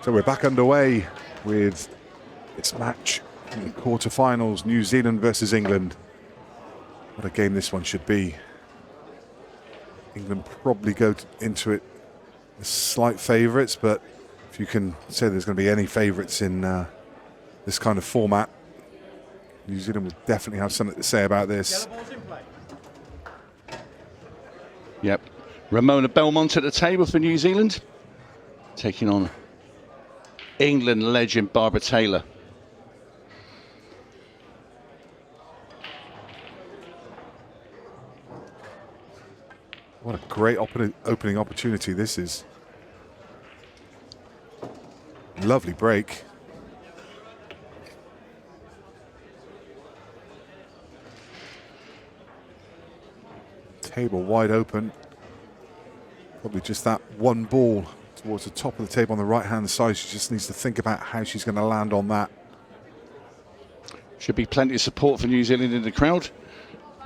So we're back underway with its match in the quarterfinals, New Zealand versus England. What a game this one should be. England probably go into it as slight favourites, but if you can say there's going to be any favourites in this kind of format, New Zealand will definitely have something to say about this. Yep. Ramona Belmont at the table for New Zealand, taking on England legend Barbara Taylor. What a great opening opportunity this is. Lovely break. Table wide open. Probably just that one ball towards the top of the table on the right-hand side. She just needs to think about how she's going to land on that. Should be plenty of support for New Zealand in the crowd.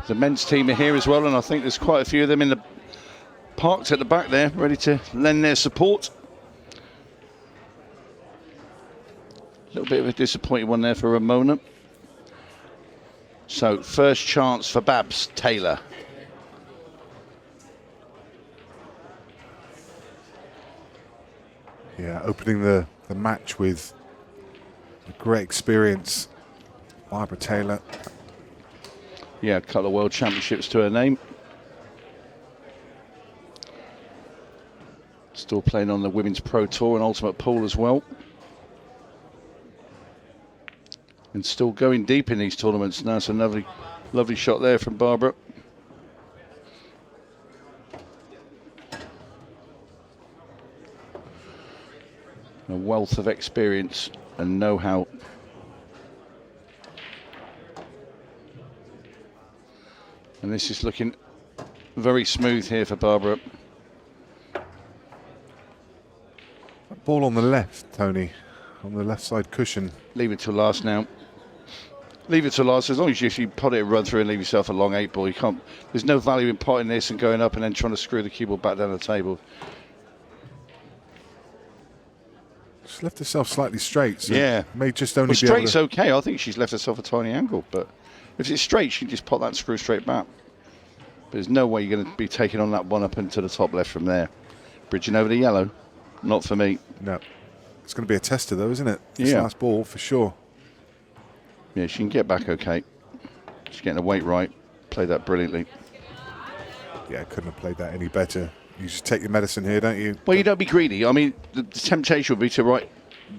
The men's team are here as well, and I think there's quite a few of them in the parked at the back there, ready to lend their support. A little bit of a disappointing one there for Ramona. So first chance for Babs Taylor. Yeah, opening the match with a great experience. Barbara Taylor. Yeah, a couple of world championships to her name. Still playing on the Women's Pro Tour and Ultimate Pool as well. And still going deep in these tournaments now. It's a lovely shot there from Barbara. A wealth of experience and know-how. And this is looking very smooth here for Barbara. Ball on the left, Tony, on the left side cushion. Leave it till last now. Leave it till last. As long as you pot it and run through and leave yourself a long 8-ball, you can't. There's no value in potting this and going up and then trying to screw the cue ball back down the table. She's left herself slightly straight. So yeah, may just only be straight's okay. I think she's left herself a tiny angle, but if it's straight, she can just pot that and screw straight back. But there's no way you're going to be taking on that one up into the top left from there. Bridging over the yellow, not for me. No, it's going to be a tester though, isn't it? This last ball for sure. Yeah, she can get back okay. She's getting the weight right. Played that brilliantly. Yeah, couldn't have played that any better. You just take your medicine here, don't you? Well, you don't be greedy. I mean, the temptation would be to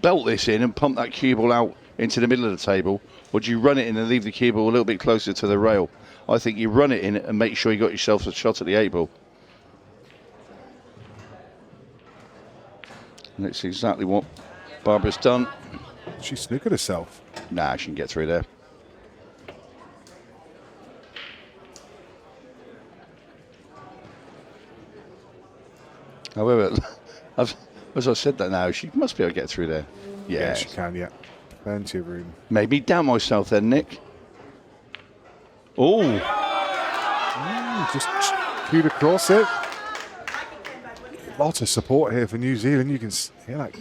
belt this in and pump that cue ball out into the middle of the table, or do you run it in and leave the cue ball a little bit closer to the rail? I think you run it in and make sure you got yourself a shot at the 8-ball. And that's exactly what Barbara's done. She snookered herself. Nah, she can get through there. However, as I said that now, she must be able to get through there. Yeah, she can, yeah. Plenty of room. Made me down myself then, Nick. Oh. Just cued across it. A lot of support here for New Zealand. You can hear that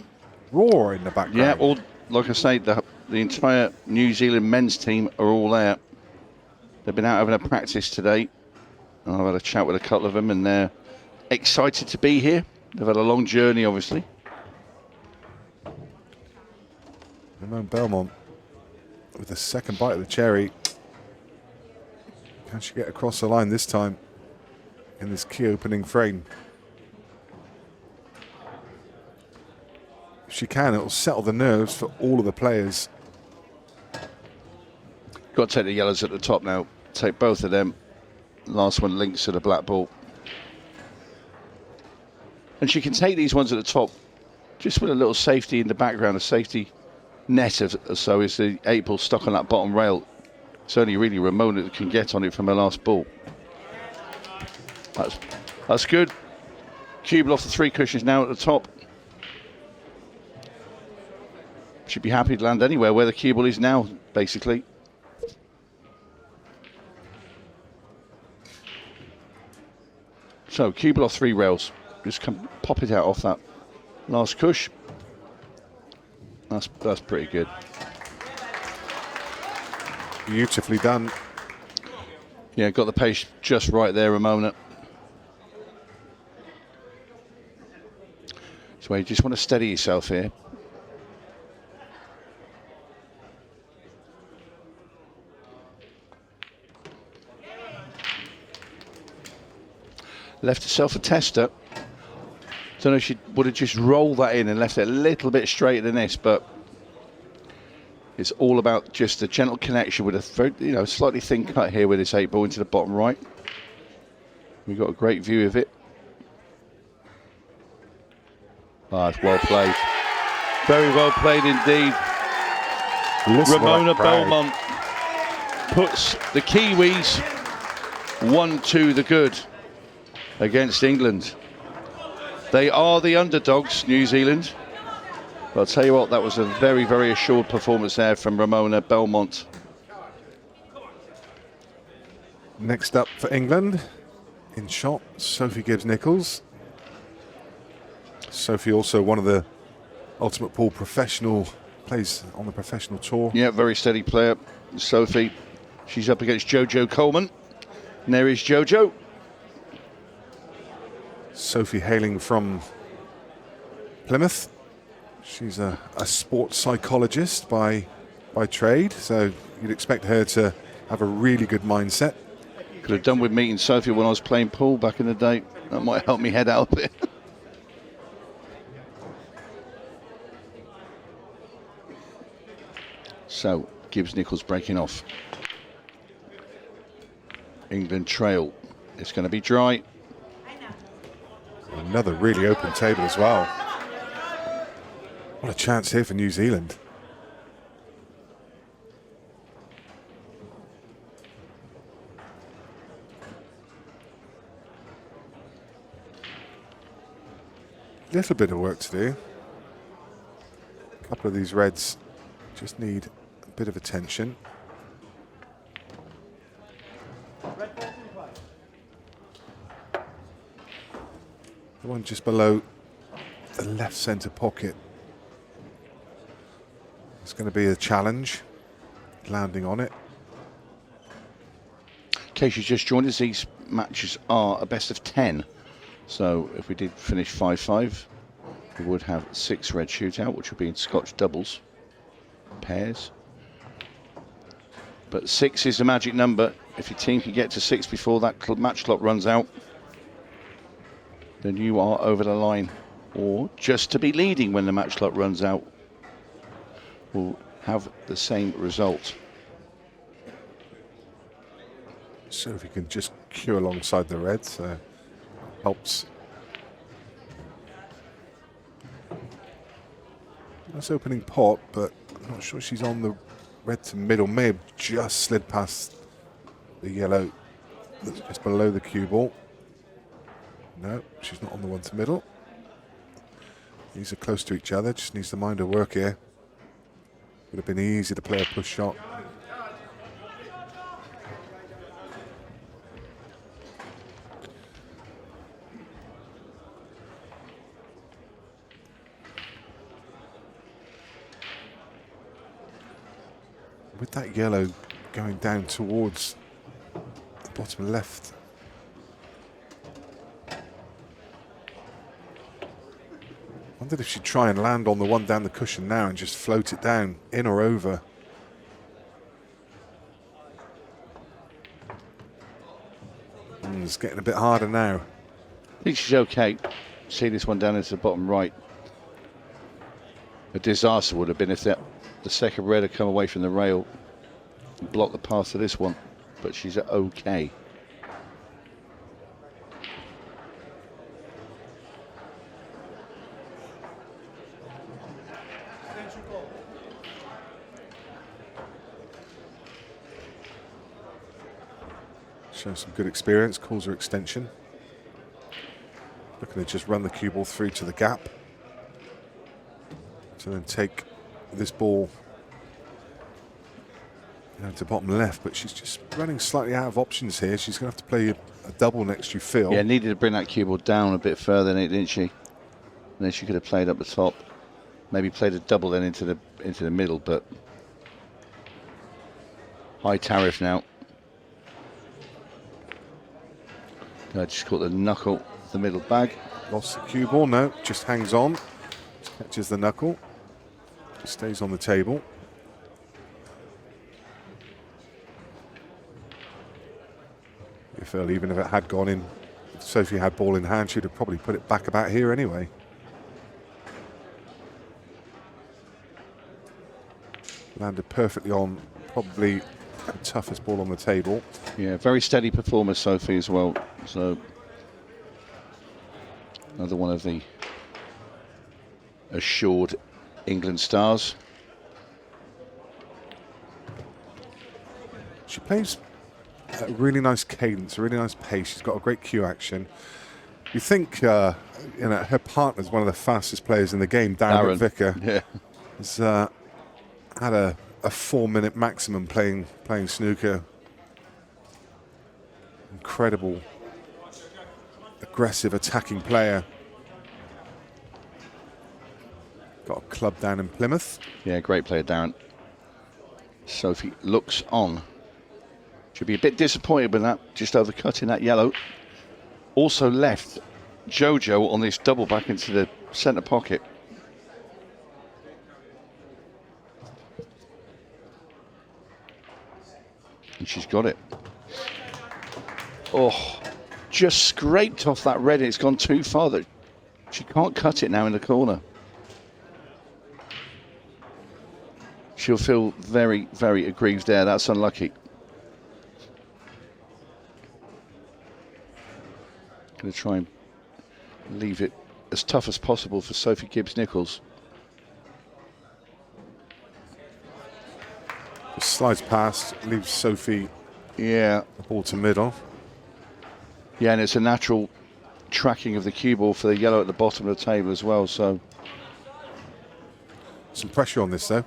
roar in the background. Yeah, all, like I say, the entire New Zealand men's team are all there. They've been out having a practice today. I've had a chat with a couple of them, and they're excited to be here. They've had a long journey, obviously. Ramona Belmont with the second bite of the cherry. Can she get across the line this time in this key opening frame? If she can, it'll settle the nerves for all of the players. Got to take the yellows at the top now. Take both of them. Last one links to the black ball. And she can take these ones at the top just with a little safety in the background, a safety net of so is the 8-ball stuck on that bottom rail. It's only really Ramona that can get on it from her last ball. That's good. Cue off the 3 cushions now at the top. Should be happy to land anywhere where the cue ball is now, basically. So cue ball off 3 rails. Just pop it out off that last cush. That's pretty good. Beautifully done. Yeah, got the pace just right there, Ramona. So you just want to steady yourself here. Left herself a tester. Don't know if she would have just rolled that in and left it a little bit straighter than this, but it's all about just a gentle connection with a very, slightly thin cut here with this 8-ball into the bottom right. We've got a great view of it. Ah, it's well played. Very well played indeed. Ramona Belmont puts the Kiwis 1-2 the good against England. They are the underdogs, New Zealand. But I'll tell you what, that was a very, very assured performance there from Ramona Belmont. Next up for England, in shot, Sophie Gibbs-Nichols. Sophie also one of the ultimate pool professional, plays on the professional tour. Yeah, very steady player, Sophie. She's up against Jojo Coleman. And there is Jojo. Sophie hailing from Plymouth. She's a sports psychologist by trade, so you'd expect her to have a really good mindset. Could have done with meeting Sophie when I was playing pool back in the day. That might help me head out a bit. So, Gibbs-Nichols breaking off. England trail. It's going to be dry. Another really open table as well. What a chance here for New Zealand. Little bit of work to do. A couple of these reds just need a bit of attention. The one just below the left centre pocket. It's going to be a challenge, landing on it. In case you just joined us, these matches are a best of 10. So if we did finish 5-5, we would have 6 red shootout, which would be in Scotch doubles, pairs. But 6 is the magic number. If your team can get to 6 before that match clock runs out, then you are over the line. Or just to be leading when the match clock runs out will have the same result. So if you can just queue alongside the reds, helps. Nice opening pot, but I'm not sure she's on the red to middle. May have just slid past the yellow that's just below the cue ball. No, she's not on the one to middle. These are close to each other, just needs to mind her work here. Would have been easy to play a push shot. With that yellow going down towards the bottom left. Wondered if she'd try and land on the one down the cushion now and just float it down, in or over. It's getting a bit harder now. I think she's okay. See this one down into the bottom right. A disaster would have been if the second red had come away from the rail and blocked the path to this one. But she's okay. Shows some good experience, calls her extension. Looking to just run the cue ball through to the gap. To then take this ball to bottom left, but she's just running slightly out of options here. She's going to have to play a double next to Phil. Yeah, needed to bring that cue ball down a bit further, didn't she? And then she could have played up the top. Maybe played a double then into the middle, but high tariff now. Just caught the knuckle, the middle bag. Lost the cue ball, no, just hangs on. Catches the knuckle. Stays on the table. If even if it had gone in, if Sophie had ball in hand, she'd have probably put it back about here anyway. Landed perfectly on, probably the toughest ball on the table. Yeah, very steady performer, Sophie, as well. So another one of the assured England stars. She plays a really nice cadence, a really nice pace. She's got a great cue action. You think her partner's one of the fastest players in the game, 𝗪𝗏𝗪𝗏𝗃𝗃. Yeah. Has had a 4-minute maximum playing snooker. Incredible, aggressive, attacking player. Got a club down in Plymouth. Yeah, great player, Darren. Sophie looks on. Should be a bit disappointed with that, just overcutting that yellow. Also left Jojo on this double back into the centre pocket. And she's got it. Oh, just scraped off that red. It's gone too far that she can't cut it now in the corner. She'll feel very, very aggrieved there. That's unlucky. Going to try and leave it as tough as possible for Sophie Gibbs-Nichols. Slides past, leaves Sophie the ball to middle. Yeah, and it's a natural tracking of the cue ball for the yellow at the bottom of the table as well. So some pressure on this though.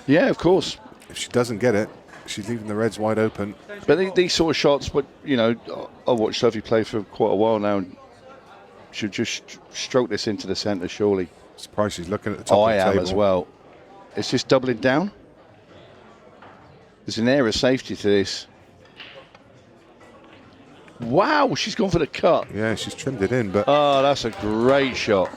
Yeah, of course. If she doesn't get it, she's leaving the reds wide open. But these sort of shots, but you know, I've watched Sophie play for quite a while now, and she'll just stroke this into the centre, surely. Surprised she's looking at the top of the table. I am as well. It's just doubling down. There's an air of safety to this. Wow, she's gone for the cut. Yeah, she's trimmed it in, but... Oh, that's a great shot.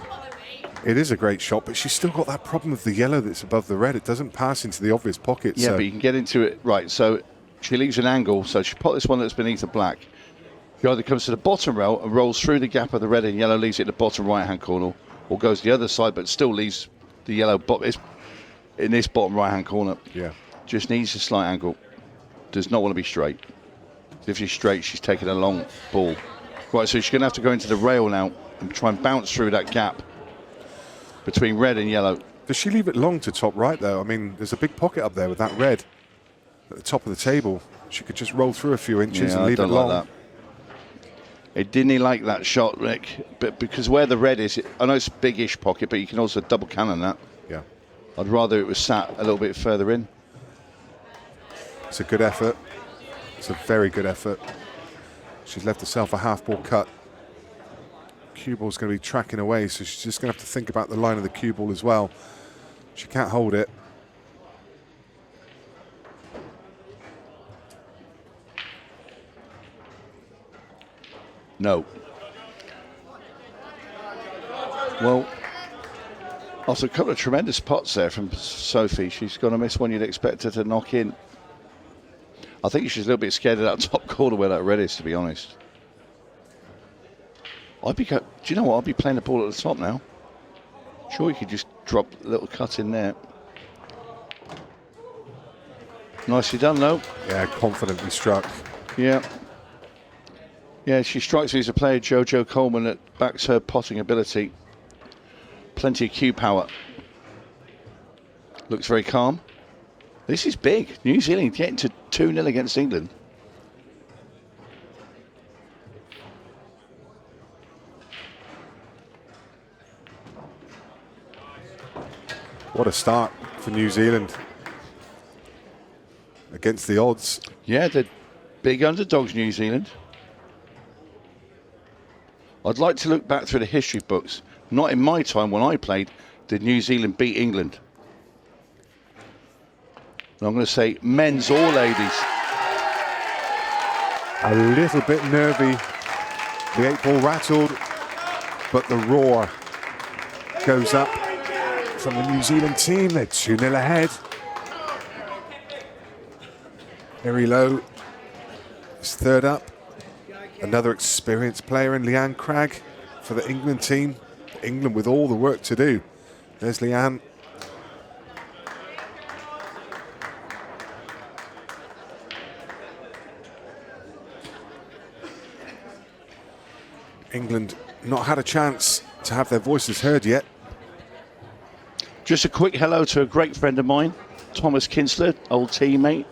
It is a great shot, but she's still got that problem of the yellow that's above the red. It doesn't pass into the obvious pocket. Yeah, so. but you can get into it. Right, so she leaves an angle, so she put this one that's beneath the black. She either comes to the bottom rail and rolls through the gap of the red and yellow, leaves it in the bottom right-hand corner, or goes the other side, but still leaves the yellow in this bottom right-hand corner. Yeah. Just needs a slight angle. Does not want to be straight. If she's straight, she's taking a long ball. Right, so she's going to have to go into the rail now and try and bounce through that gap between red and yellow. Does she leave it long to top right, though? I mean, there's a big pocket up there with that red at the top of the table. She could just roll through a few inches and leave it long. Like that. It didn't like that shot, Rick, but because where the red is, I know it's a big-ish pocket, but you can also double cannon that. Yeah. I'd rather it was sat a little bit further in. It's a good effort. It's a very good effort. She's left herself a half-ball cut. Cue ball's going to be tracking away, so she's just going to have to think about the line of the cue ball as well. She can't hold it. No. Well, after a couple of tremendous pots there from Sophie, she's going to miss one you'd expect her to knock in. I think she's a little bit scared of that top corner where that red is, to be honest. Do you know what? I'd be playing the ball at the top now. Sure, you could just drop a little cut in there. Nicely done, though. Yeah, confidently struck. Yeah. Yeah, she strikes me as a player, Jojo Coleman, that backs her potting ability. Plenty of cue power. Looks very calm. This is big. New Zealand getting to 2-0 against England. What a start for New Zealand against the odds. Yeah, they're big underdogs, New Zealand. I'd like to look back through the history books. Not in my time when I played. did New Zealand beat England? And I'm going to say men's or ladies. A little bit nervy. The 8-ball rattled, but the roar goes up from the New Zealand team. They're 2-0 ahead. Very low is third up. Another experienced player in Leanne Cragg for the England team. England with all the work to do. There's Leanne. England not had a chance to have their voices heard yet. Just a quick hello to a great friend of mine, Thomas Kinsler, old teammate.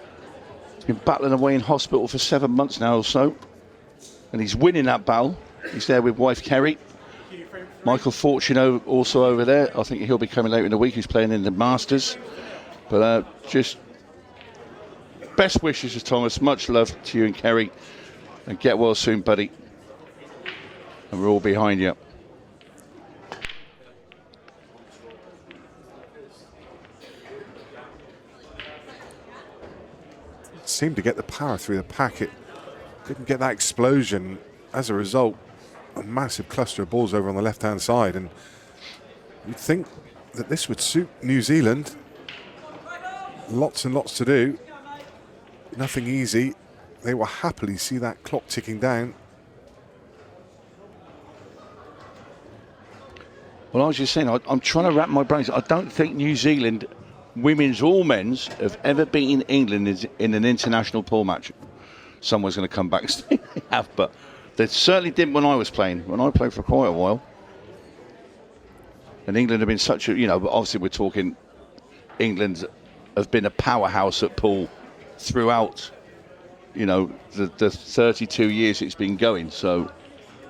He's been battling away in hospital for 7 months now or so. And he's winning that battle. He's there with wife Kerry. Michael Fortuno also over there. I think he'll be coming later in the week. He's playing in the Masters. But just best wishes to Thomas. Much love to you and Kerry. And get well soon, buddy. And we're all behind you. Seemed to get the power through the packet. Didn't get that explosion. As a result, a massive cluster of balls over on the left-hand side. And you'd think that this would suit New Zealand. Lots and lots to do. Nothing easy. They will happily see that clock ticking down. Well, I was just saying, I'm trying to wrap my brains. I don't think New Zealand, women's or men's, have ever beaten England in an international pool match. Someone's going to come back and say they have, but they certainly didn't when I was playing. When I played for quite a while. And England have been such a, you know, but obviously we're talking England have been a powerhouse at pool throughout, you know, the 32 years it's been going. So,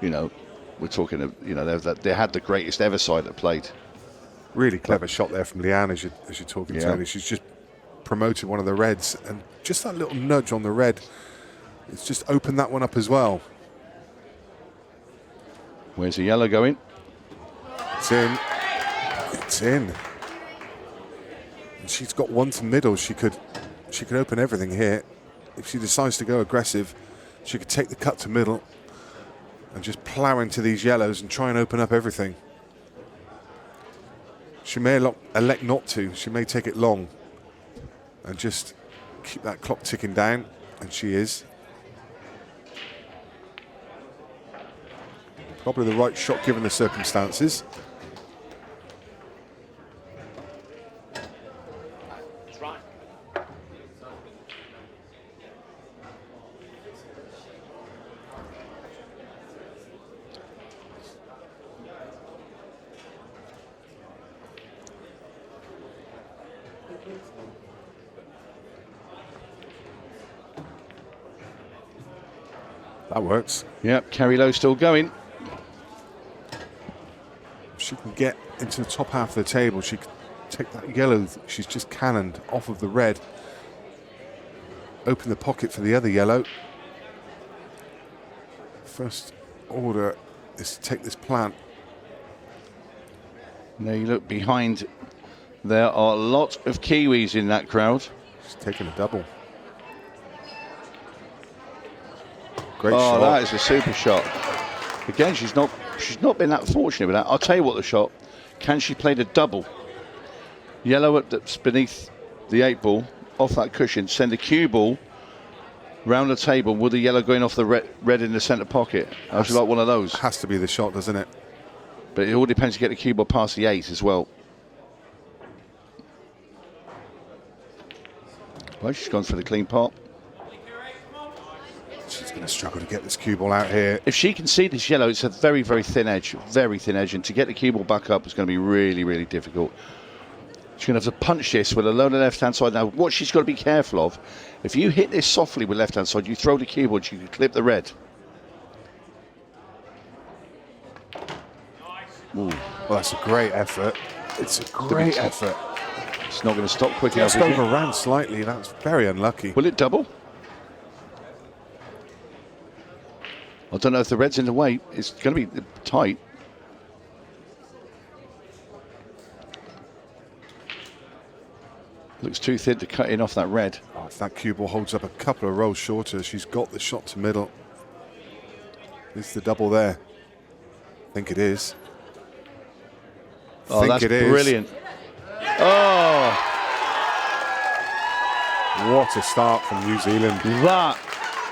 you know, we're talking, you know, they had the greatest ever side that played. Really clever shot there from Leanne as you're talking, Tony. She's just promoted one of the reds, and just that little nudge on the red, it's just opened that one up as well. Where's the yellow going? It's in. It's in. And she's got one to middle. She could open everything here. If she decides to go aggressive, she could take the cut to middle and just plow into these yellows and try and open up everything. She may elect not to. She may take it long and just keep that clock ticking down, and she is. Probably the right shot given the circumstances. That works. Yep, Kerry Lowe still going. If she can get into the top half of the table, she can take that yellow she's just cannoned off of the red. Open the pocket for the other yellow. First order is to take this plant. Now you look behind. There are a lot of Kiwis in that crowd. She's taking a double. Great shot. Oh, that is a super shot. Again, she's not been that fortunate with that. I'll tell you what the shot. Can she play the double? Yellow that's beneath the 8-ball, off that cushion, send a cue ball round the table with the yellow going off the red in the centre pocket. How's she like one of those? Has to be the shot, doesn't it? But it all depends to get the cue ball past the 8 as well. Well, she's gone for the clean pot. She's going to struggle to get this cue ball out here. If she can see this yellow, it's a very, very thin edge, and to get the cue ball back up is going to be really, really difficult. She's going to have to punch this with a low on the left-hand side. Now, what she's got to be careful of, if you hit this softly with left-hand side, you throw the cue ball, you can clip the red. Ooh. Well, that's a great effort. It's a great effort. It's not going to stop quick enough. Just overran slightly. That's very unlucky. Will it double? I don't know if the red's in the way. It's going to be tight. Looks too thin to cut in off that red. Oh, if that cue ball holds up a couple of rows shorter, she's got the shot to middle. Is the double there? I think it is. Oh, that's brilliant. Oh! What a start from New Zealand. That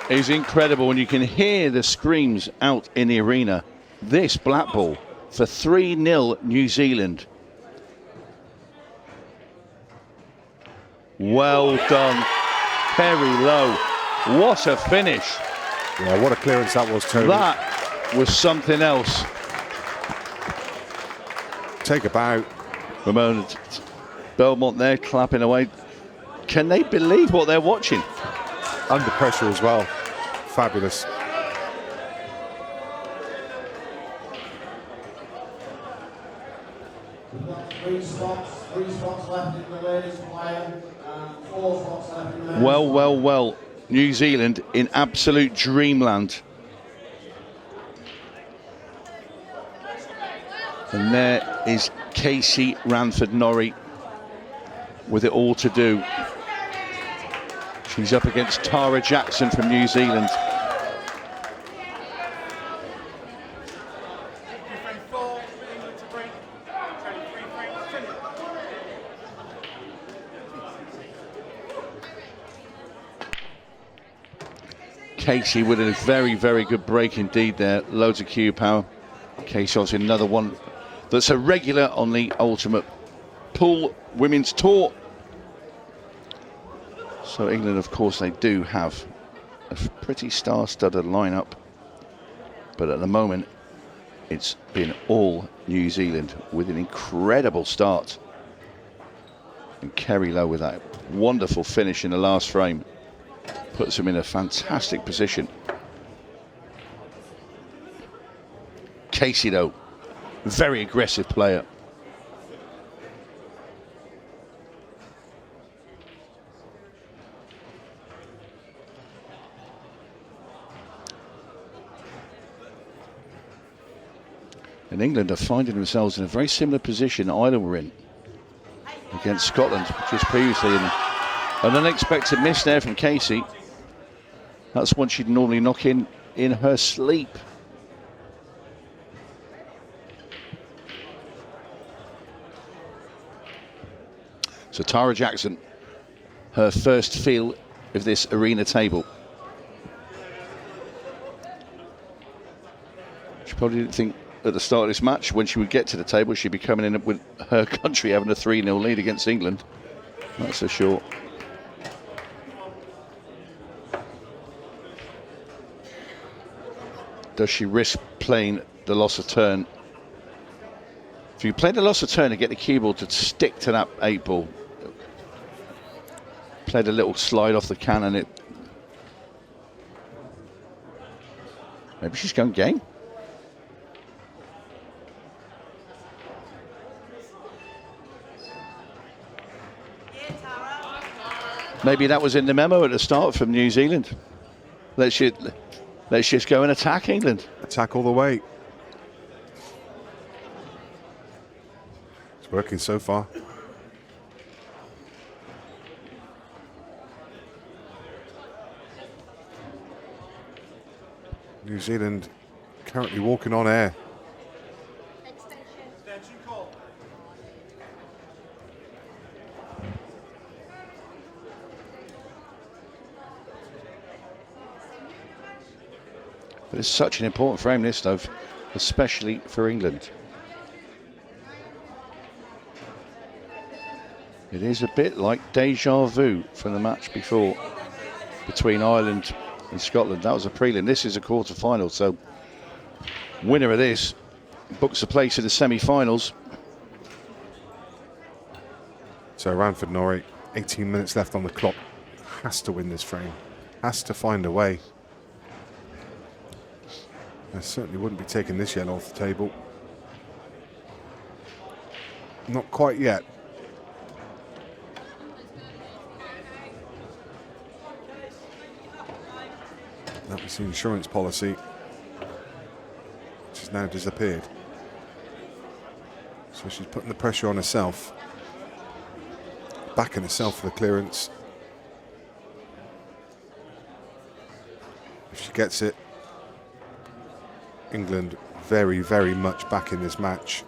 is incredible, and you can hear the screams out in the arena. This black ball for 3-0 New Zealand. Well done, very low. What a finish. Yeah, what a clearance that was, Tony. That was something else. 𝗘𝗃𝗵𝗵𝗵. Ramona Belmont there clapping away. Can they believe what they're watching? Under pressure as well. Fabulous. Three spots left in the ladies' player, and 4 spots left in the men's. Well. New Zealand in absolute dreamland. And there is Casey Ranford-Norrie with it all to do. She's up against Tara Jackson from New Zealand. Casey with a very, very good break indeed there. Loads of cue power. Casey obviously another one that's a regular on the Ultimate Pool Women's Tour. So England, of course, they do have a pretty star-studded lineup. But at the moment, it's been all New Zealand with an incredible start. And Kerry Lowe with that wonderful finish in the last frame puts him in a fantastic position. Casey, though, very aggressive player. And England are finding themselves in a very similar position Ireland were in against Scotland just previously. And an unexpected miss there from Casey. That's one she'd normally knock in her sleep. So Tara Jackson, her first feel of this arena table. She probably didn't think at the start of this match when she would get to the table she'd be coming in with her country having a 3-0 lead against England. That's for sure. Does she risk playing the loss of turn? If you play the loss of turn and get the cue ball to stick to that 8 ball, played a little slide off the cannon. It maybe she's going game. Maybe that was in the memo at the start from New Zealand. Let's just go and attack England. Attack all the way. It's working so far. New Zealand currently walking on air. But it's such an important frame, this, though, especially for England. It is a bit like deja vu from the match before between Ireland and Scotland. That was a prelim. This is a quarter-final, so winner of this books a place in the semi-finals. So Ranford-Norrie, 18 minutes left on the clock, has to win this frame, has to find a way. I certainly wouldn't be taking this yellow off the table. Not quite yet. That was the insurance policy, which has now disappeared. So she's putting the pressure on herself. backing herself for the clearance. If she gets it, England very, very much back in this match.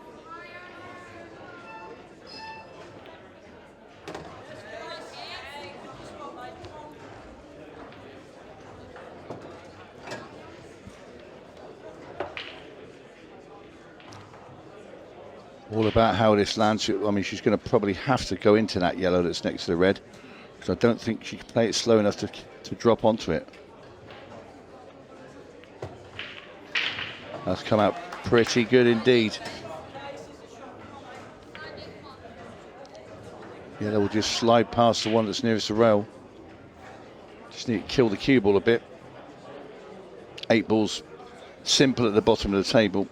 All about how this lands. I mean, she's going to probably have to go into that yellow that's next to the red, because I don't think she can play it slow enough to drop onto it. That's come out pretty good indeed. Yellow will just slide past the one that's nearest the rail. Just need to kill the cue ball a bit. 8-ball's simple at the bottom of the table.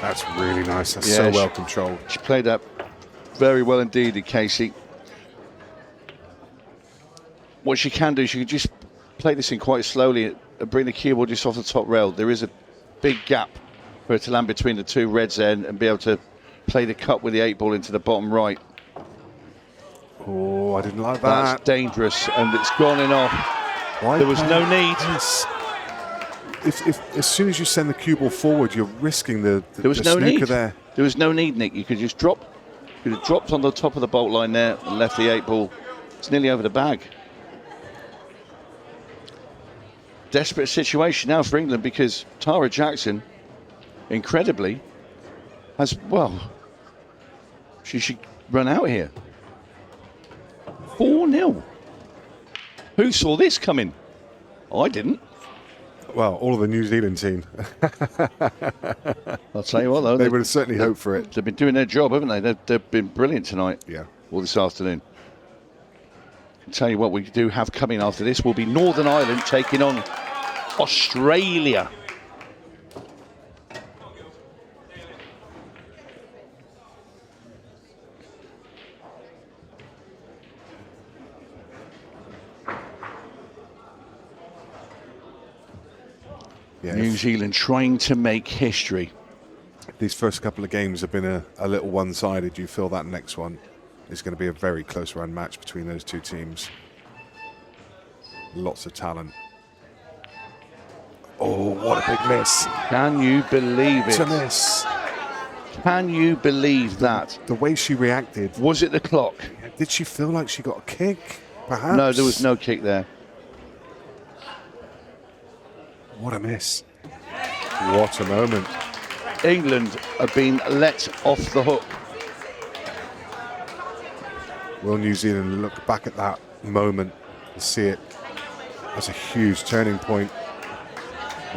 That's really nice. That's so well controlled. She played that very well indeed, 𝗘𝗃𝗲𝗄. What she can do, she can just play this in quite slowly and bring the cue ball just off the top rail. There is a big gap for her to land between the two reds there and be able to play the cut with the 8-ball into the bottom right. Oh, I didn't like that. That's dangerous, and it's gone in off. There was no need. Yes. If as soon as you send the cue ball forward, you're risking the There was no snooker need. there. There was no need, Nick. You could just drop. You could have dropped on the top of the bolt line there and left the 8-ball. It's nearly over the bag. Desperate situation now for England, because Tara Jackson, incredibly, has, well, she should run out here. 4-0. Who saw this coming? I didn't. Well, all of the New Zealand team. I'll tell you what, though. They would have certainly hoped for it. They've been doing their job, haven't they? They've been brilliant tonight. Yeah. Or this afternoon. I'll tell you what we do have coming after this will be Northern Ireland taking on Australia. Yeah, New Zealand trying to make history. These first couple of games have been a little one-sided. You feel that next one is going to be a very close run match between those two teams. Lots of talent. Oh, what a big miss. Can you believe it? It's a miss. Can you believe that? The way she reacted. Was it the clock? Did she feel like she got a kick, perhaps? No, there was no kick there. What a miss. What a moment. England have been let off the hook. Will New Zealand look back at that moment and see it as a huge turning point?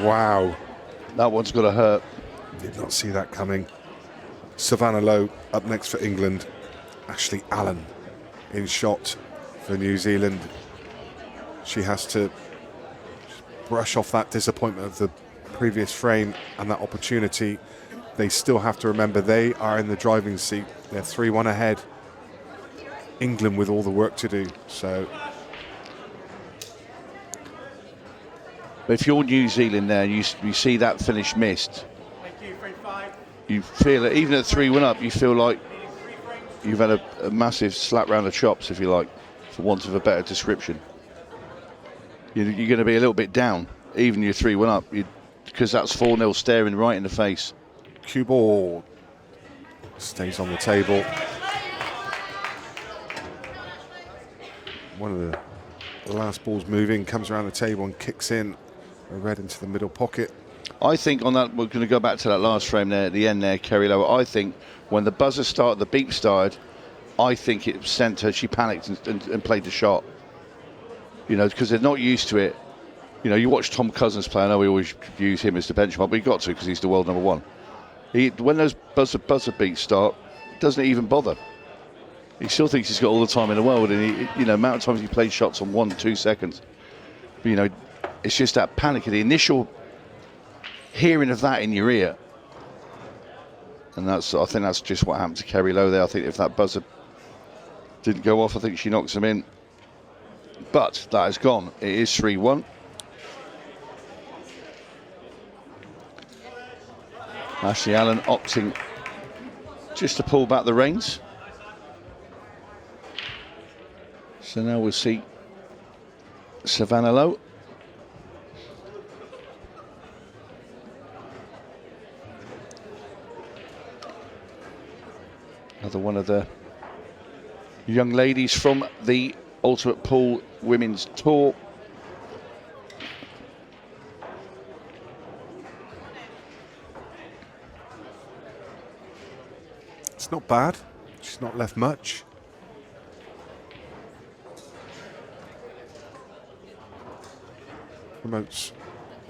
Wow. That one's got to hurt. Did not see that coming. Savannah Lowe up next for England. Ashley Allen in shot for New Zealand. She has to brush off that disappointment of the previous frame and that opportunity. They still have to remember they are in the driving seat. They're 3-1 ahead. England with all the work to do. So if you're New Zealand there and you see that finish missed, you feel it. Even at 3-1 up, you feel like you've had a massive slap round the chops, if you like, for want of a better description. You're going to be a little bit down, even you're 3-1 up, because that's 4-0 staring right in the face. Cue ball stays on the table. One of the last balls moving, comes around the table and kicks in a red into the middle pocket. I think on that, we're going to go back to that last frame there at the end there, Kerry Lowe. I think when the buzzer started, the beep started, I think it sent her, she panicked and played the shot. You know, because they're not used to it. You know, you watch Tom Cousins play, I know we always use him as the benchmark, but you got to, because he's the world number one. When those buzzer beats start, he doesn't even bother. He still thinks he's got all the time in the world, and you know, amount of times he plays shots on 1-2 seconds. But, you know, it's just that panic, the initial hearing of that in your ear. And I think that's just what happened to Kerry Lowe there. I think if that buzzer didn't go off, I think she knocks him in. But that has gone. It is 3-1. Ashley Allen opting just to pull back the reins. So now we'll see Savannah Lowe. Another one of the young ladies from the Ultimate Pool Women's Tour. It's not bad. She's not left much. Promotes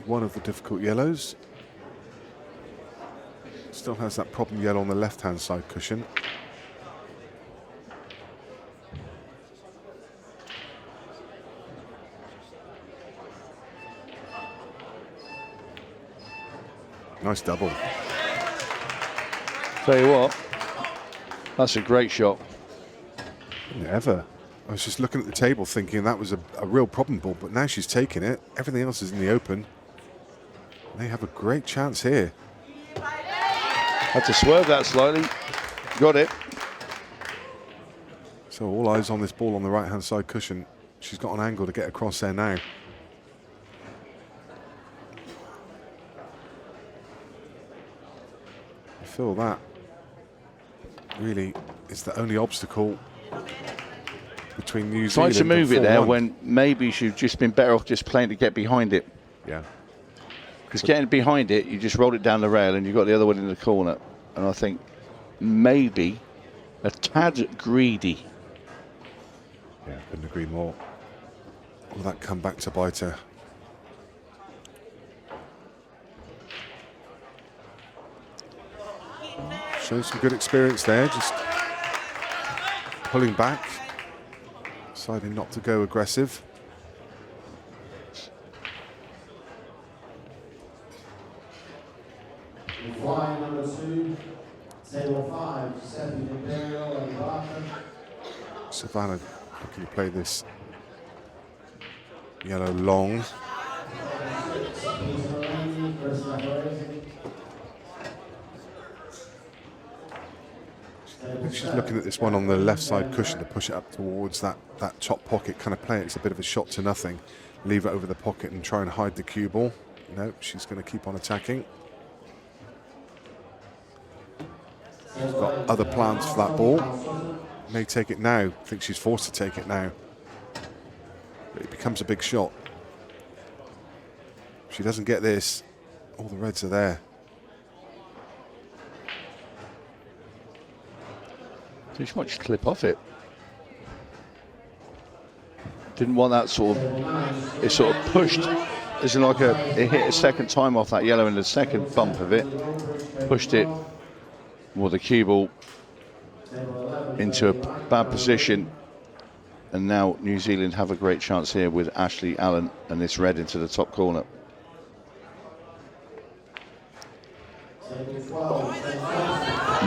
one of the difficult yellows. Still has that problem yellow on the left-hand side cushion. Nice double. Tell you what, that's a great shot. Never. I was just looking at the table thinking that was a real problem ball, but now she's taking it. Everything else is in the open. They have a great chance here. Had to swerve that slightly. Got it. So all eyes on this ball on the right-hand side cushion. She's got an angle to get across there now. I feel that really is the only obstacle between New Zealand. Tried to move it there 4-1. when maybe she'd just been better off just playing to get behind it. Yeah. Because getting behind it, you just rolled it down the rail and you got the other one in the corner. And I think maybe a tad greedy. Yeah, couldn't agree more. Will that come back to bite her? Shows some good experience there, just pulling back, deciding not to go aggressive. Flying number 2, table 5, Giuseppe Imperial and Barker. Savannah looking to play this yellow long. She's looking at this one on the left side cushion to push it up towards that top pocket, kind of play it as a bit of a shot to nothing, leave it over the pocket and try and hide the cue ball. No, she's going to keep on attacking. She's got other plans for that ball. May take it now. I think she's forced to take it now. But it becomes a big shot. If she doesn't get this, all the reds are there. Too much clip off it. Didn't want that sort of, it sort of pushed, it's like it hit a second time off that yellow in the second bump of it. Pushed it, well, the cue ball into a bad position. And now New Zealand have a great chance here with Ashley Allen and this red into the top corner.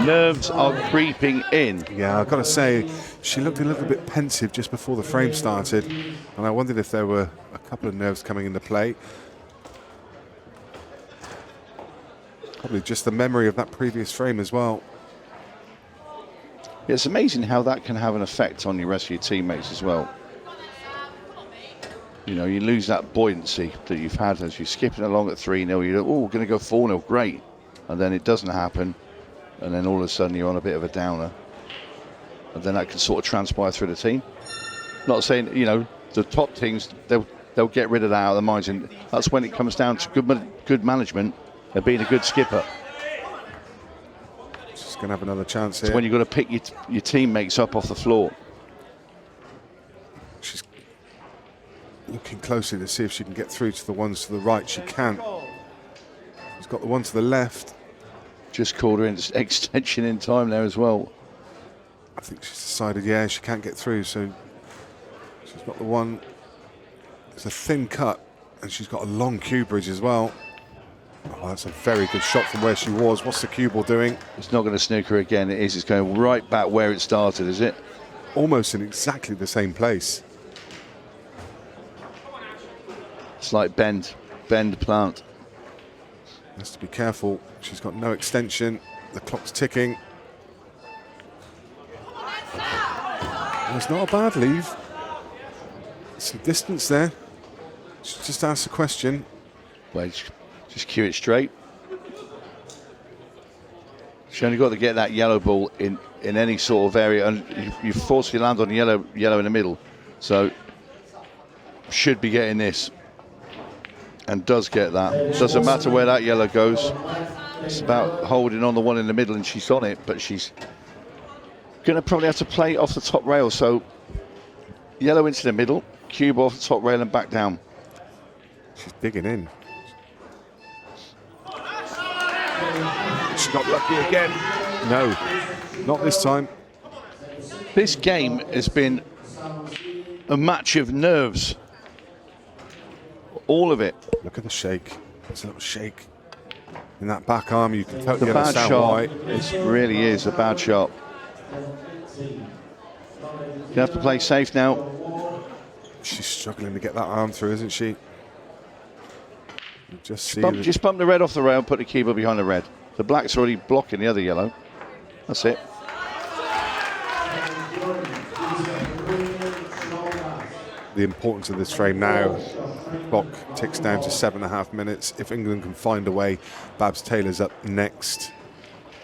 Nerves are creeping in. Yeah, I've got to say, she looked a little bit pensive just before the frame started, and I wondered if there were a couple of nerves coming into play. Probably just the memory of that previous frame as well. It's amazing how that can have an effect on your rest of your teammates as well. You know, you lose that buoyancy that you've had as you're skipping along at 3-0. You're, oh, we're going to go 4-0, great. And then it doesn't happen. And then all of a sudden you're on a bit of a downer. And then that can sort of transpire through the team. Not saying, you know, the top teams, they'll get rid of that out of their minds. And that's when it comes down to good management and being a good skipper. She's going to have another chance here. It's when you've got to pick your teammates up off the floor. She's looking closely to see if she can get through to the ones to the right. She can't. She's got the one to the left. Just called her in extension in time there as well. I think she's decided, yeah, she can't get through, so she's got the one. It's a thin cut, and she's got a long cue bridge as well. Oh, that's a very good shot from where she was. What's the cue ball doing? It's not going to snook her again. It is. It's going right back where it started, is it? Almost in exactly the same place. It's like bend, plant. Has to be careful. She's got no extension. The clock's ticking. It's not a bad leave. Some distance there. She just asked a question. Well, just cue it straight. She only got to get that yellow ball in any sort of area, and you forcefully land on yellow in the middle. So should be getting this, and does get that. Doesn't matter where that yellow goes. It's about holding on the one in the middle, and she's on it, but she's going to probably have to play off the top rail. So yellow into the middle, cube off the top rail and back down. She's digging in. She got lucky again. No, not this time. This game has been a match of nerves. All of it. Look at the shake. There's a little shake in that back arm. You can totally The bad understand shot. why. It really is a bad shot. You have to play safe now. She's struggling to get that arm through, isn't she? You just see Just bump the red off the rail, put the keeper behind the red. The black's already blocking the other yellow. That's it. the importance of this frame now. Clock ticks down to 7.5 minutes. If England can find a way, Babs Taylor's up next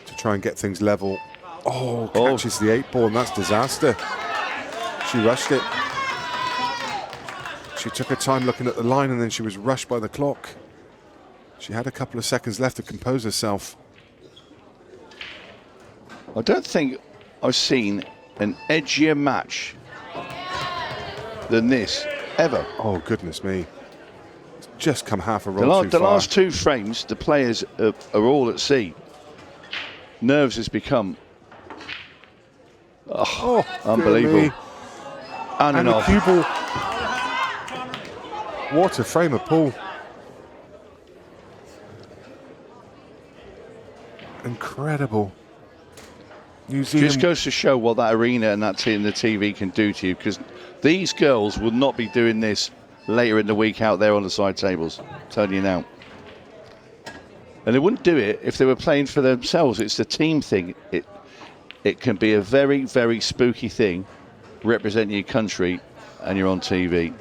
to try and get things level. Oh, catches the 8-ball, and that's disaster. She rushed it. She took her time looking at the line, and then she was rushed by the clock. She had a couple of seconds left to compose herself. I don't think I've seen an edgier match than this ever. Oh, goodness me. It's just come half a roll too The far. last two frames, the players are all at sea. Nerves has become unbelievable. On and the off. cue ball. What a frame of pull. Incredible. New Zealand. Just goes to show what that arena and that and the TV can do to you, because these girls will not be doing this later in the week out there on the side tables. I'm telling you now. And they wouldn't do it if they were playing for themselves. It's the team thing. It can be a very, very spooky thing, representing your country, and you're on TV.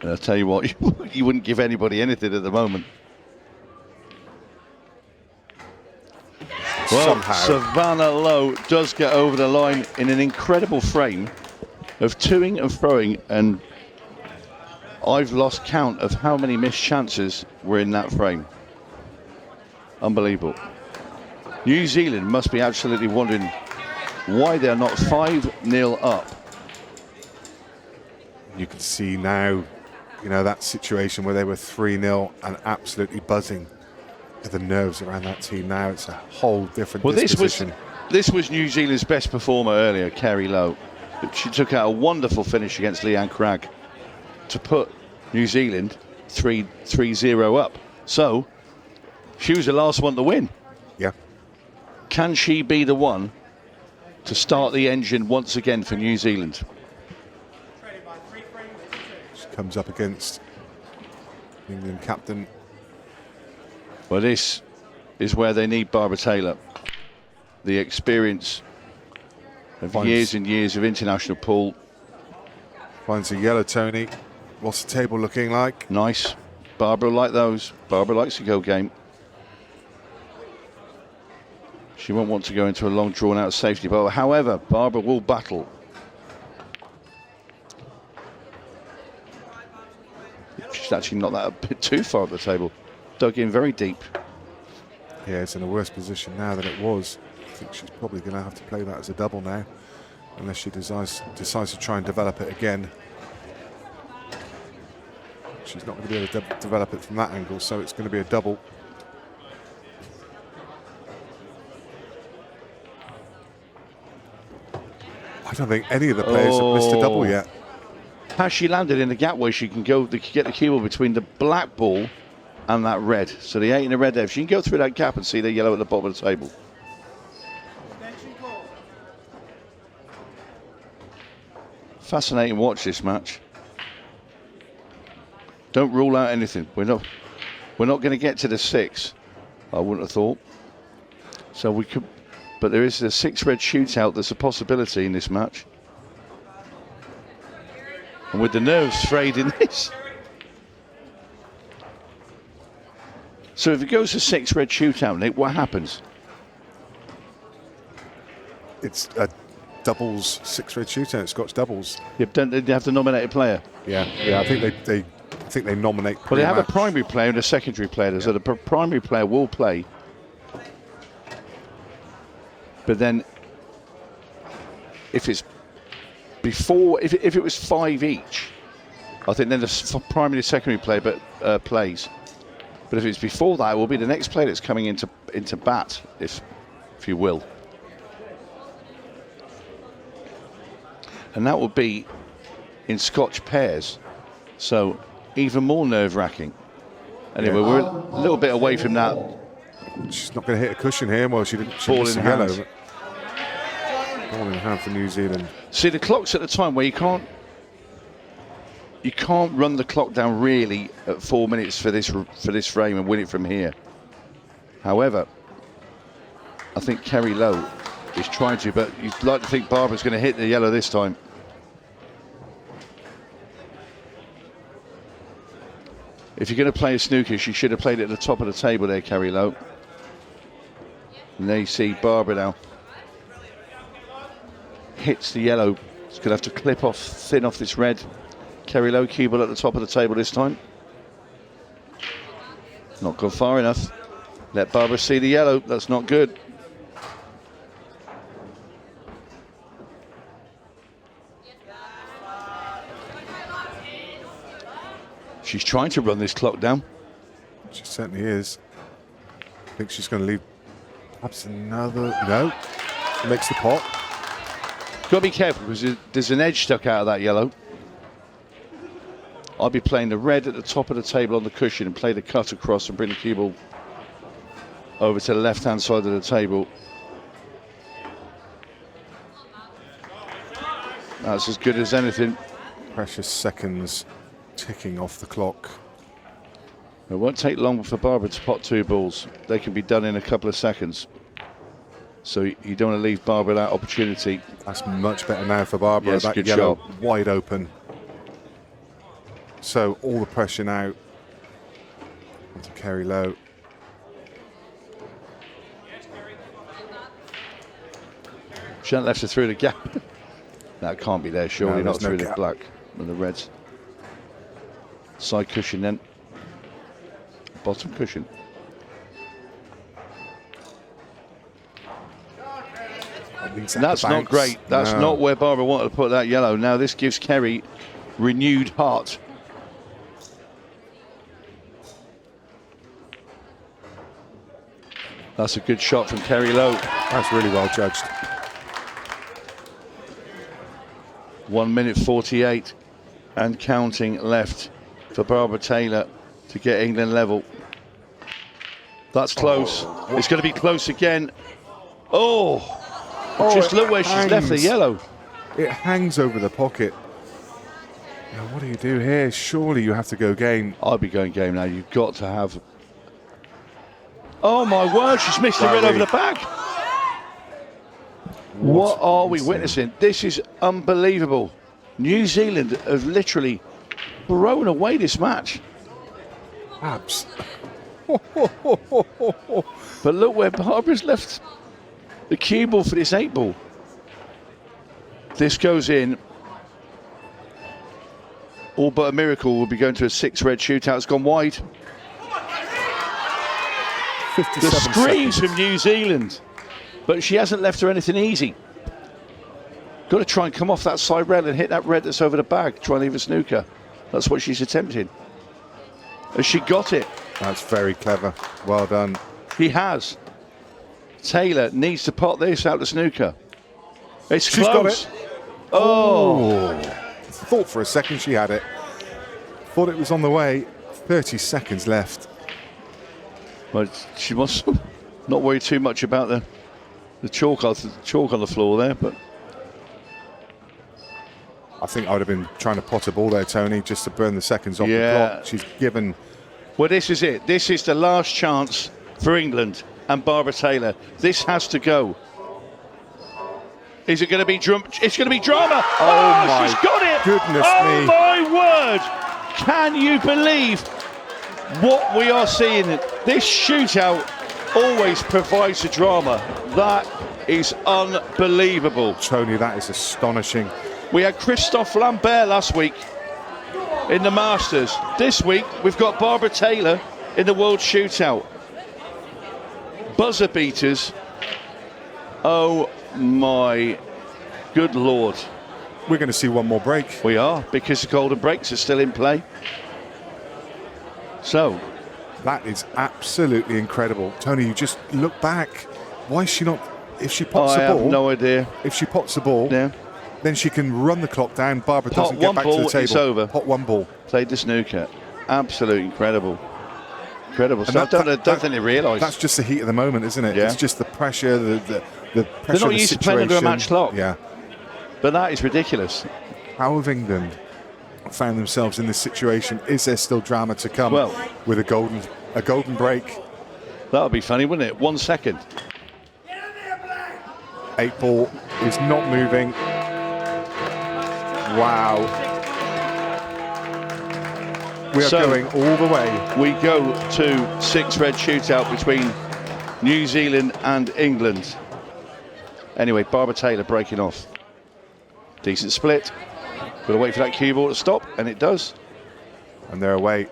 And I'll tell you what, you wouldn't give anybody anything at the moment. Well, Somehow. Savannah Lowe does get over the line in an incredible frame of toing and throwing, and I've lost count of how many missed chances were in that frame. Unbelievable. New Zealand must be absolutely wondering why they're not 5-0 up. You can see now, you know, that situation where they were 3-0 and absolutely buzzing. The nerves around that team now, it's a whole different disposition. This was New Zealand's best performer earlier, Kerry Lowe. She took out a wonderful finish against Leanne Cragg to put New Zealand 3-0 up. So she was the last one to win. Yeah. Can she be the one to start the engine once again for New Zealand? She comes up against England captain. Well, this is where they need Barbara Taylor. The experience of years and years of international pool. Finds a yellow, Tony. What's the table looking like? Nice. Barbara like those. Barbara likes a go game. She won't want to go into a long drawn out safety ball. However, Barbara will battle. She's actually not that a bit too far up the table. Dug in very deep. Yeah, it's in a worse position now than it was. I think she's probably going to have to play that as a double now, unless she decides to try and develop it again. She's not going to be able to develop it from that angle, so it's going to be a double. I don't think any of the players have missed a double yet. Has she landed in the gap where she can go get the cue ball between the black ball and that red? So the 8 and the red there. If she can go through that gap and see the yellow at the bottom of the table. Fascinating watch, this match. Don't rule out anything. We're We're not going to get to the 6, I wouldn't have thought. So we could, but there is a 6 red shootout. There's a possibility in this match. And with the nerves frayed in this. So if it goes to 6 red shootout, Nick, what happens? It's a doubles 6 red shootout, Scotch doubles. Yeah, don't they have the nominated player? Yeah, I think they nominate. Well, they have a primary player and a secondary player. So the primary player will play. But then, if it's before, if it was 5 each, I think then the primary secondary player plays. But if it's before that, it will be the next player that's coming into bat, if you will. And that will be in Scotch pairs, so even more nerve-wracking. Anyway, we're a little bit away from that. She's not going to hit a cushion here. Well, she didn't. Ball in hand. Ball in hand for New Zealand. See, the clock's at the time where you can't run the clock down really at 4 minutes for this frame and win it from here. However, I think 𝗪𝗀𝗀𝗘 is trying to, but you'd like to think Barbara's going to hit the yellow this time. If you're going to play a snooker, she should have played it at the top of the table there, 𝗪𝗀𝗀𝗘. And there you see Barbara now. Hits the yellow. It's going to have to clip off, thin off this red. 𝗪𝗀𝗀𝗘 cue ball at the top of the table this time. Not gone far enough. Let Barbara see the yellow. That's not good. She's trying to run this clock down. She certainly is. I think she's going to leave perhaps another. No. Makes the pot. Got to be careful because there's an edge stuck out of that yellow. I'll be playing the red at the top of the table on the cushion and play the cut across and bring the cue ball over to the left-hand side of the table. That's as good as anything. Precious seconds ticking off the clock. It won't take long for Barbara to pot 2 balls. They can be done in a couple of seconds. So you don't want to leave Barbara that opportunity. That's much better now for Barbara. Yes, that good yellow shot. Wide open. So all the pressure now onto 𝗪𝗀𝗀𝗘. She hasn't left her through the gap. That can't be there, surely. No, not there's through no the gap. black and the reds. Side cushion then. Bottom cushion. That's not great. That's not where Barbara wanted to put that yellow. Now this gives Kerry renewed heart. That's a good shot from 𝗪𝗀𝗀𝗘. That's really well judged. 1 minute 48 and counting left for Barbara Taylor to get England level. That's close. It's going to be close again. Just look where she's left the yellow. It hangs over the pocket. Now, what do you do here? Surely you have to go game. I'd be going game now. You've got to have. Oh my word! She's missed the red over the back. What are we witnessing? This is unbelievable. New Zealand have literally thrown away this match. Abs. But look where Barbara's left the cue ball for this 8-ball. This goes in. All but a miracle will be going to a 6 red shootout. It's gone wide. 57 The screams seconds. from New Zealand. But she hasn't left her anything easy. Got to try and come off that side rail and hit that red that's over the bag. Try and leave a snooker. That's what she's attempting. Has she got it? That's very clever. Well done. He has. Taylor needs to pot this out the snooker. It's She's close. got it. Oh. Thought for a second she had it. Thought it was on the way. 30 seconds left. But she must not worry too much about the chalk on the floor there. But I think I would have been trying to pot a ball there, Tony, just to burn the seconds off the Yeah. clock. She's given Well, this is it. This is the last chance for England and Barbara Taylor. This has to go. Is it going to be drama? It's going to be drama. Oh my she's got it. goodness oh me. My word. Can you believe what we are seeing? This shootout always provides the drama. That is unbelievable. Tony, that is astonishing. We had Christophe Lambert last week in the Masters. This week, we've got Barbara Taylor in the World Shootout. Buzzer beaters. Oh my good Lord. We're going to see one more break. We are, because the golden breaks are still in play. So. That is absolutely incredible. Tony, you just look back. Why is she not... If she pots the ball... I have no idea. If she pots the ball, yeah, then she can run the clock down. Barbara pot doesn't get back to the table. It's over. Pot one ball. Played the snooker. Absolutely incredible. Incredible. So I don't think they realise. That's just the heat of the moment, isn't it? Yeah. It's just the pressure, the pressure They're not of the used to playing under a match clock. Yeah. But that is ridiculous. How have England found themselves in this situation? Is there still drama to come with a golden break? That would be funny, wouldn't it? 1 second. 8-ball is not moving. Wow. We are going all the way. We go to 6 red shootout between New Zealand and England. Anyway, Barbara Taylor breaking off. Decent split. Got to wait for that cue ball to stop, and it does. And they're away.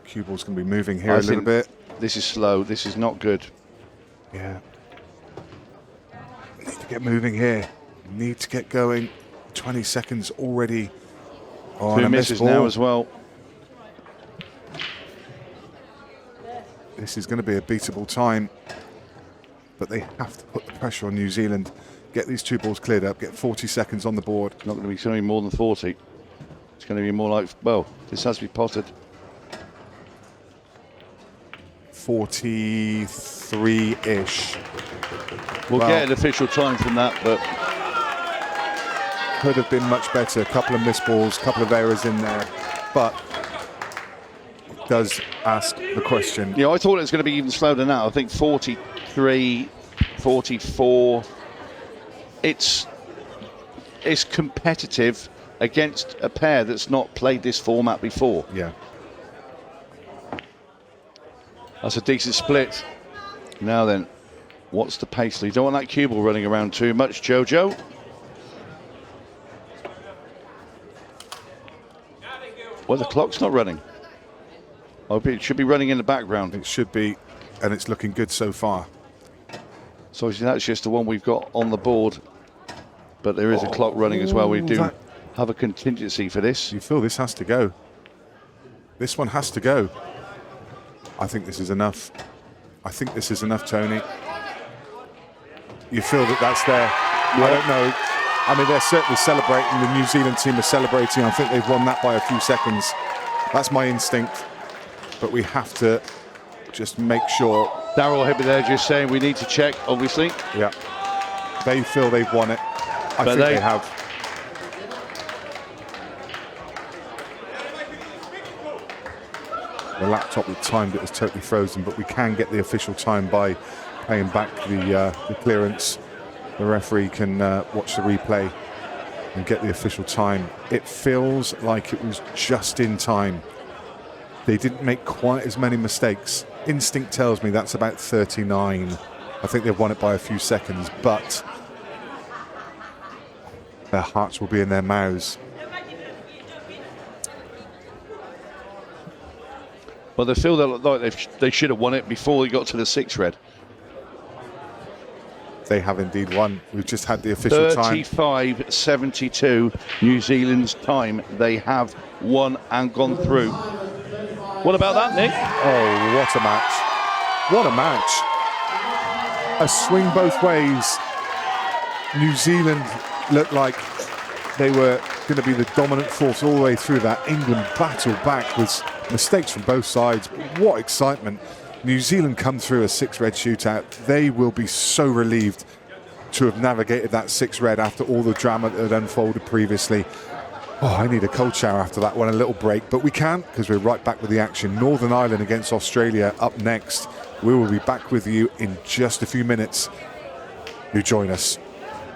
Cue ball's going to be moving here a little bit. This is slow. This is not good. Yeah. Need to get moving here. Need to get going. 20 seconds already. Oh, 2 misses now as well. This is going to be a beatable time. But they have to put the pressure on New Zealand. Get these 2 balls cleared up. Get 40 seconds on the board. Not going to be something more than 40. It's going to be more like, well, this has to be potted. 43-ish. We'll get an official time from that, but could have been much better. A couple of missed balls, a couple of errors in there, but it does ask the question. Yeah, I thought it was going to be even slower than that. I think 43, 44. It's competitive against a pair that's not played this format before. Yeah. That's a decent split. Now then, what's the pace? You don't want that cue ball running around too much, Jojo. Well, the clock's not running. Oh, it should be running in the background. It should be, and it's looking good so far. So that's just the one we've got on the board. But there is a clock running as well. We do have a contingency for this. You feel this has to go. This one has to go. I think this is enough. I think this is enough, Tony. You feel that that's there. Yeah. I don't know. I mean, they're certainly celebrating. The New Zealand team are celebrating. I think they've won that by a few seconds. That's my instinct. But we have to just make sure. 𝗪𝗏𝗪𝗔 there just saying we need to check, obviously. Yeah. They feel they've won it. I think they have. The laptop that timed it is totally frozen, but we can get the official time by paying back the clearance. The referee can watch the replay and get the official time. It feels like it was just in time. They didn't make quite as many mistakes. Instinct tells me that's about 39. I think they've won it by a few seconds, but their hearts will be in their mouths. Well, they feel like they should have won it before they got to the 6 red. They have indeed won. We've just had the official time. 35-72, New Zealand's time. They have won and gone through. What about that, Nick? Oh, what a match. What a match. A swing both ways. New Zealand looked like they were going to be the dominant force all the way through that. England battled back with mistakes from both sides. What excitement. New Zealand come through a 6 red shootout. They will be so relieved to have navigated that 6 red after all the drama that had unfolded previously. Oh, I need a cold shower after that one, a little break, but we can't because we're right back with the action. Northern Ireland against Australia up next. We will be back with you in just a few minutes. Do join us.